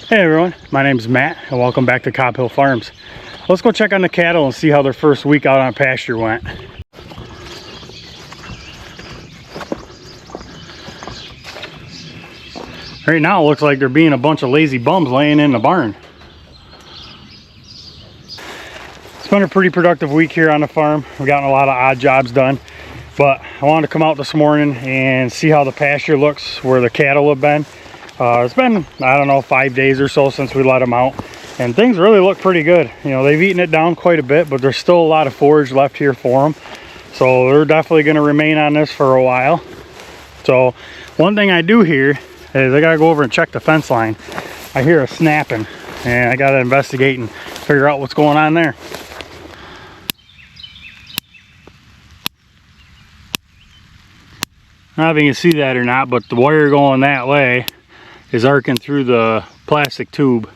Hey everyone, my name is Matt and welcome back to Cobb Hill Farms. Let's go check on the cattle and see how their first week out on pasture went. Right now it looks like there being a bunch of lazy bums laying in the barn. It's been a pretty productive week here on the farm. We've gotten a lot of odd jobs done, but I wanted to come out this morning and see how the pasture looks where the cattle have been. It's been, I don't know, 5 days or so since we let them out, and things really look pretty good. You know, they've eaten it down quite a bit, but there's still a lot of forage left here for them. So they're definitely going to remain on this for a while. So one thing I do here is I got to go over and check the fence line. I hear a snapping, and I got to investigate and figure out what's going on there. I don't know if you can see that or not, but the wire going that way is arcing through the plastic tube.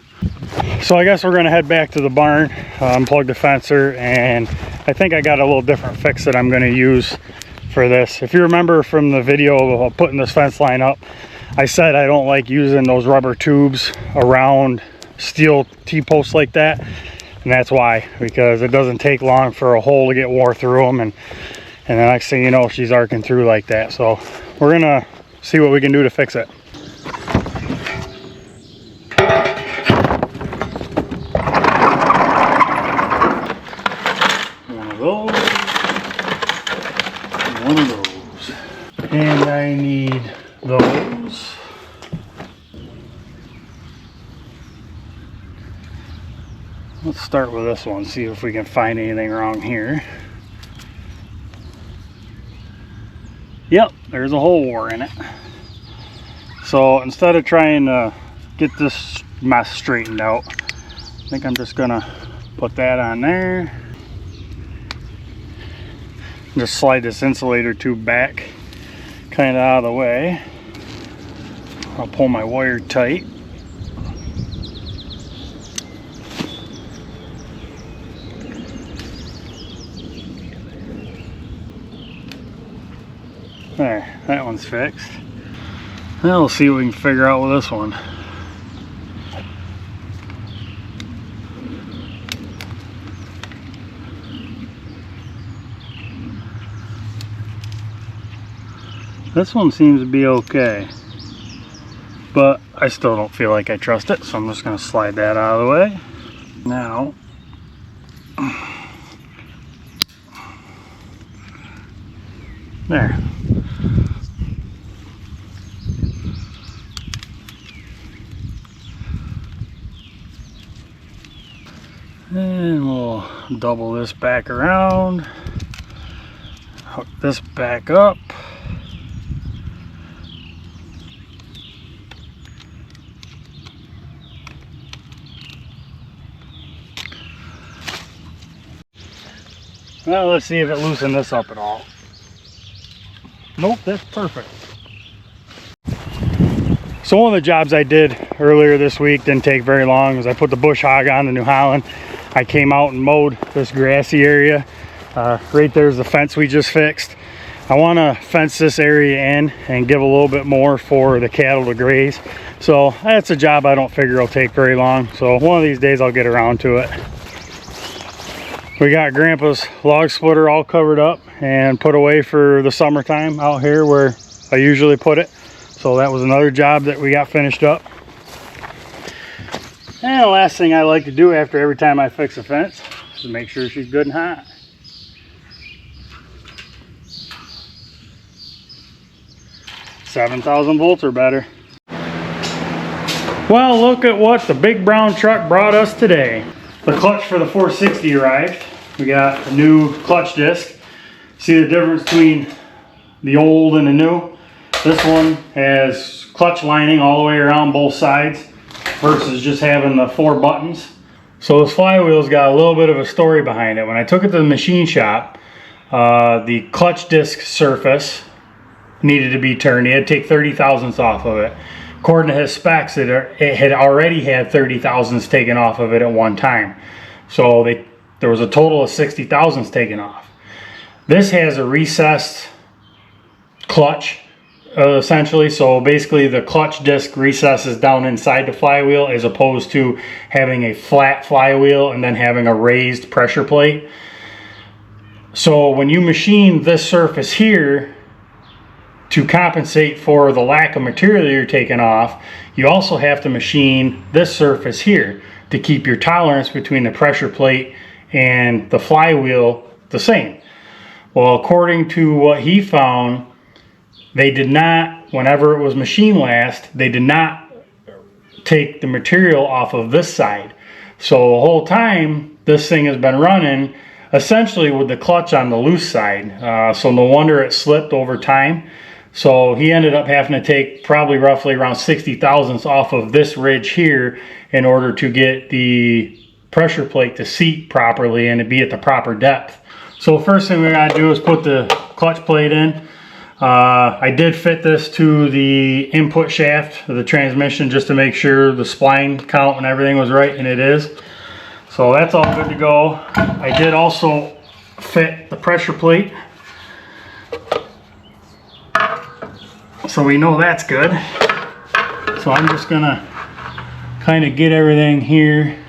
So I guess we're going to head back to the barn, unplug the fencer, and I think I got a little different fix that I'm going to use for this. If you remember from the video of putting this fence line up, I said I don't like using those rubber tubes around steel T-posts like that, and that's why, because it doesn't take long for a hole to get wore through them, and the next thing you know, she's arcing through like that. So we're going to see what we can do to fix it. One of those, and I need those. Let's start with this one, see if we can find anything wrong here. Yep, there's a hole wore in it. So instead of trying to get this mess straightened out, I think I'm just gonna put that on there. Just slide this insulator tube back kind of out of the way. I'll pull my wire tight. There, that one's fixed. Now we'll see what we can figure out with this one. This one seems to be okay, but I still don't feel like I trust it, so I'm just going to slide that out of the way. Now, there. And we'll double this back around, hook this back up. Well, let's see if it loosened this up at all. Nope, that's perfect. So one of the jobs I did earlier this week didn't take very long, was I put the bush hog on the New Holland. I came out and mowed this grassy area. Right there's the fence we just fixed. I want to fence this area in and give a little bit more for the cattle to graze. So that's a job I don't figure will take very long. So one of these days I'll get around to it. We got Grandpa's log splitter all covered up and put away for the summertime out here where I usually put it. So that was another job that we got finished up. And the last thing I like to do after every time I fix a fence is make sure she's good and hot. $7,000 volts or better. Well, look at what the big brown truck brought us today. The clutch for the 460 arrived. We got a new clutch disc. See the difference between the old and the new? This one has clutch lining all the way around both sides versus just having the 4 buttons. So this flywheel's got a little bit of a story behind it. When I took it to the machine shop, the clutch disc surface needed to be turned. He had to take 30 thousandths off of it. According to his specs, it had already had 30 thousandths taken off of it at one time. So there was a total of 60 thousandths taken off. This has a recessed clutch essentially. So basically the clutch disc recesses down inside the flywheel as opposed to having a flat flywheel and then having a raised pressure plate. So when you machine this surface here to compensate for the lack of material you're taking off, you also have to machine this surface here to keep your tolerance between the pressure plate and the flywheel the same. Well, according to what he found, they did not, whenever it was machined last, they did not take the material off of this side. So the whole time this thing has been running essentially with the clutch on the loose side. So no wonder it slipped over time. So he ended up having to take probably roughly around 60 thousandths off of this ridge here in order to get the pressure plate to seat properly and to be at the proper depth. So first thing we gotta do is put the clutch plate in. I did fit this to the input shaft of the transmission just to make sure the spline count and everything was right, and it is. So that's all good to go. I did also fit the pressure plate, so we know that's good. So I'm just gonna kind of get everything here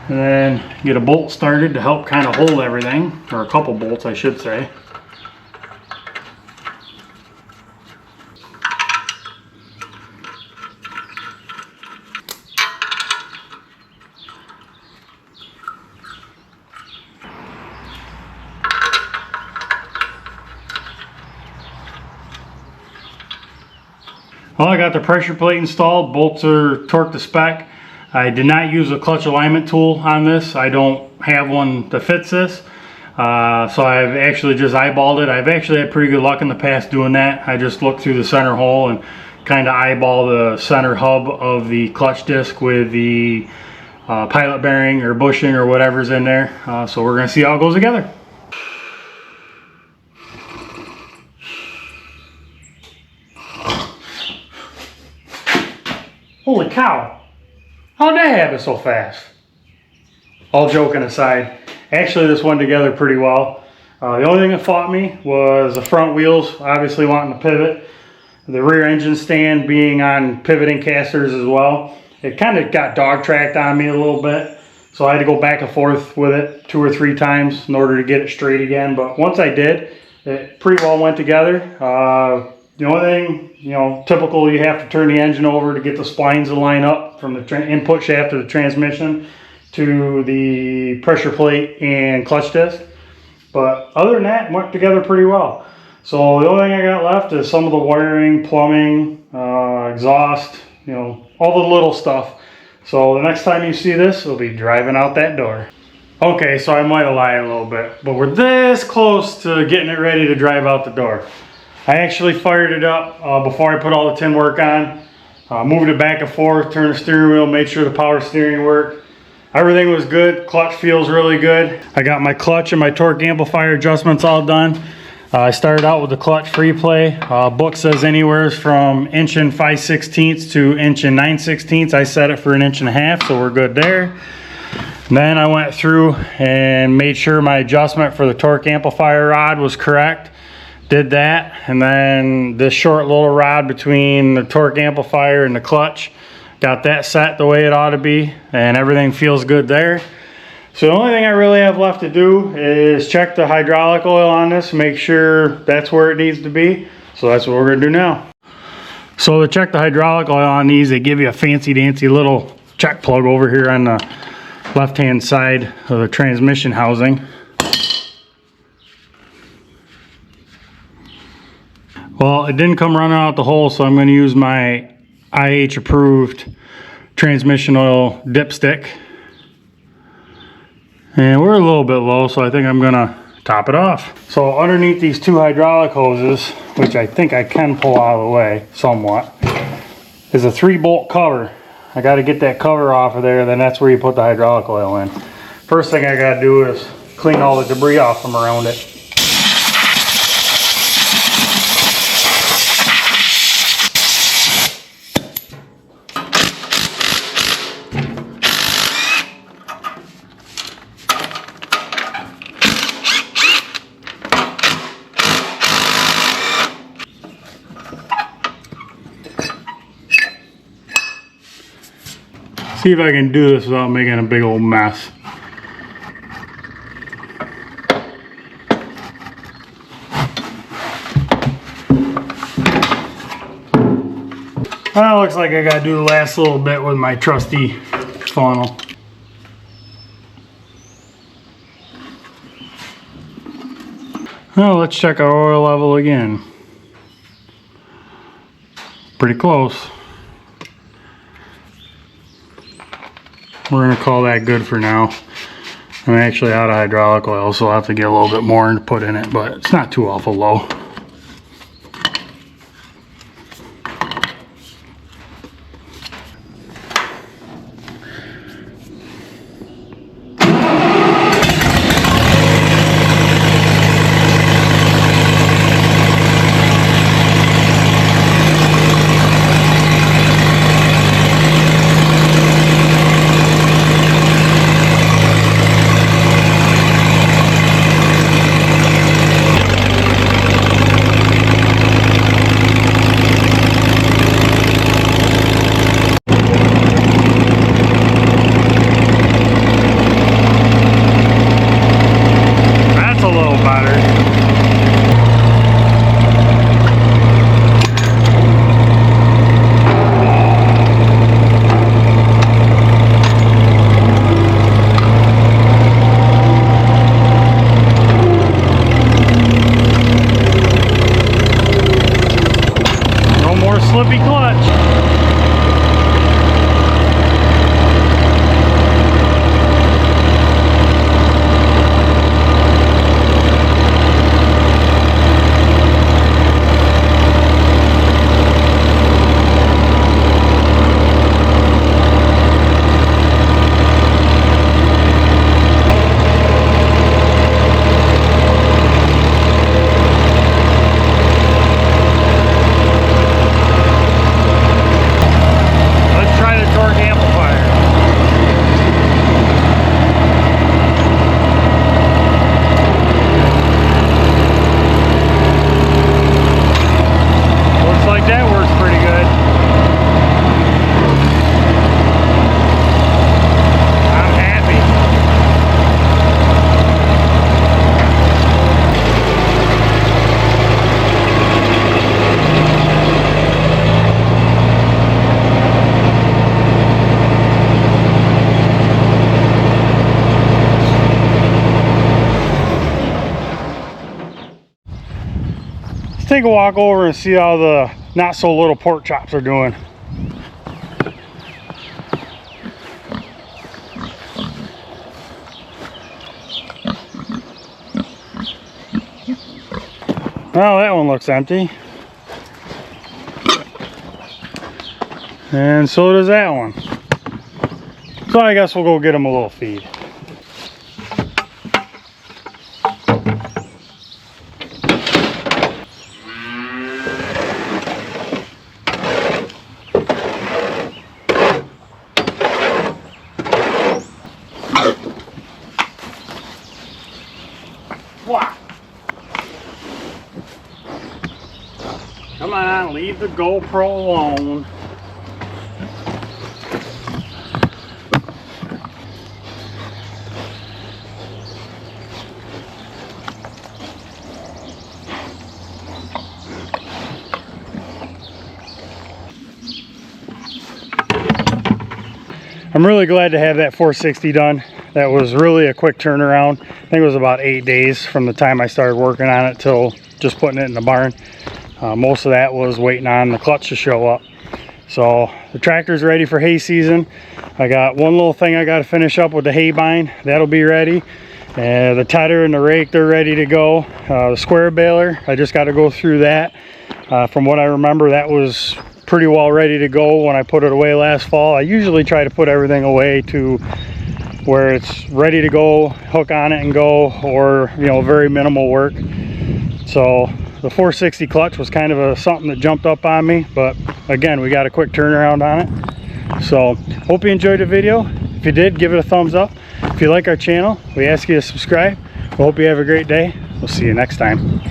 and then get a bolt started to help kind of hold everything, or a couple bolts I should say. Well, I got the pressure plate installed. Bolts are torqued to spec. I did not use a clutch alignment tool on this. I don't have one that fits this. So I've actually just eyeballed it. I've actually had pretty good luck in the past doing that. I just looked through the center hole and kind of eyeball the center hub of the clutch disc with the pilot bearing or bushing or whatever's in there. So we're going to see how it goes together. Holy cow, how'd that happen so fast? All joking aside, actually this went together pretty well. The only thing that fought me was the front wheels obviously wanting to pivot. The rear engine stand being on pivoting casters as well. It kind of got dog tracked on me a little bit, so I had to go back and forth with it 2 or 3 times in order to get it straight again. But once I did, it pretty well went together. The only thing, you know, typical, you have to turn the engine over to get the splines to line up from the input shaft of the transmission to the pressure plate and clutch disc. But other than that, it went together pretty well. So the only thing I got left is some of the wiring, plumbing, exhaust, you know, all the little stuff. So the next time you see this, it'll be driving out that door. Okay, so I might have lied a little bit, but we're this close to getting it ready to drive out the door. I actually fired it up before I put all the tin work on. Moved it back and forth, turned the steering wheel, made sure the power steering worked. Everything was good. Clutch feels really good. I got my clutch and my torque amplifier adjustments all done. I started out with the clutch free play. Book says anywhere from 1 5/16 to 1 9/16. I set it for 1.5 inches, so we're good there. And then I went through and made sure my adjustment for the torque amplifier rod was correct. Did that, and then this short little rod between the torque amplifier and the clutch, got that set the way it ought to be, and everything feels good there. So the only thing I really have left to do is check the hydraulic oil on this, make sure that's where it needs to be. So that's what we're going to do now. So to check the hydraulic oil on these, they give you a fancy dancy little check plug over here on the left hand side of the transmission housing. Well, it didn't come running out the hole, so I'm going to use my IH approved transmission oil dipstick. And we're a little bit low, so I think I'm going to top it off. So underneath these 2 hydraulic hoses, which I think I can pull out of the way somewhat, is a 3-bolt cover. I got to get that cover off of there, then that's where you put the hydraulic oil in. First thing I got to do is clean all the debris off from around it. See if I can do this without making a big old mess. Well, looks like I gotta do the last little bit with my trusty funnel. Well, let's check our oil level again. Pretty close. We're gonna call that good for now. I'm actually out of hydraulic oil, so I'll have to get a little bit more and put in it, but it's not too awful low. Slippy clutch. Take a walk over and see how the not so little pork chops are doing. Well, that one looks empty. And so does that one. So I guess we'll go get them a little feed. Come on, leave the GoPro alone. I'm really glad to have that 460 done. That was really a quick turnaround. I think it was about 8 days from the time I started working on it till just putting it in the barn. Most of that was waiting on the clutch to show up. So the tractor's ready for hay season. I got one little thing I got to finish up with the hay bind. That'll be ready. The tedder and the rake, they're ready to go. The square baler, I just got to go through that. From what I remember, that was pretty well ready to go when I put it away last fall. I usually try to put everything away to where it's ready to go, hook on it and go, or very minimal work. So the 460 clutch was kind of something that jumped up on me, but again, we got a quick turnaround on it. So hope you enjoyed the video. If you did, give it a thumbs up. If you like our channel, we ask you to subscribe. We hope you have a great day. We'll see you next time.